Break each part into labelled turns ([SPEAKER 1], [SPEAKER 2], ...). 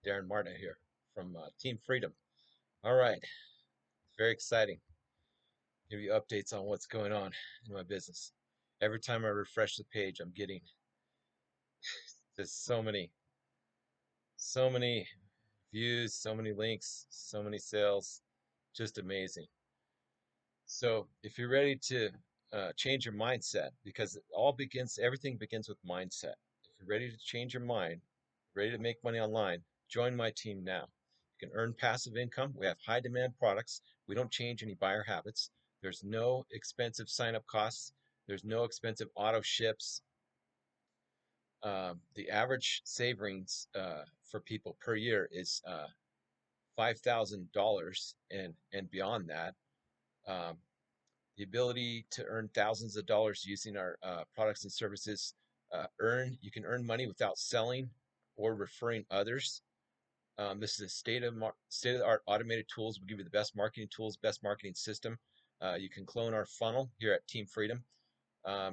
[SPEAKER 1] Darren Martin here from Team Freedom. All right, very exciting. Give you updates on what's going on in my business. Every time I refresh the page, I'm getting just so many views, so many links, so many sales. Just amazing. So if you're ready to change your mindset, because everything begins with mindset. If you're ready to change your mind, ready to make money online, join my team now. You can earn passive income. We have high demand products. We don't change any buyer habits. There's no expensive sign up costs. There's no expensive auto ships. The average savings for people per year is $5,000 and beyond that. Um, the ability to earn thousands of dollars using our products and services. You can earn money without selling or referring others. This is a state of the art automated tools. We give you the best marketing tools, best marketing system. You can clone our funnel here at Team Freedom.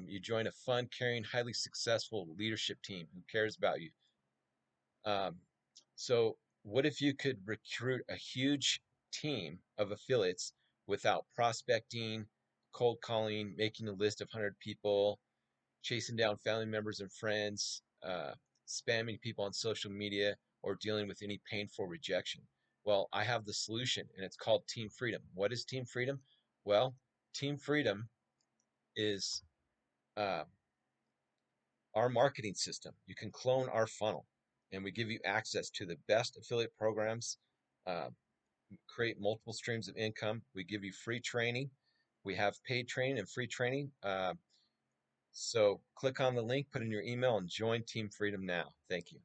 [SPEAKER 1] You join a fun, caring, highly successful leadership team who cares about you. Um, so, what if you could recruit a huge team of affiliates without prospecting, cold calling, making a list of 100 people, chasing down family members and friends, spamming people on social media, or dealing with any painful rejection? Well, I have the solution, and it's called Team Freedom. What is Team Freedom? Well, Team Freedom is uh, our marketing system. You can clone our funnel, and we give you access to the best affiliate programs, uh, create multiple streams of income. We give you free training. We have paid training and free training. So click on the link, put in your email, and join Team Freedom now. Thank you.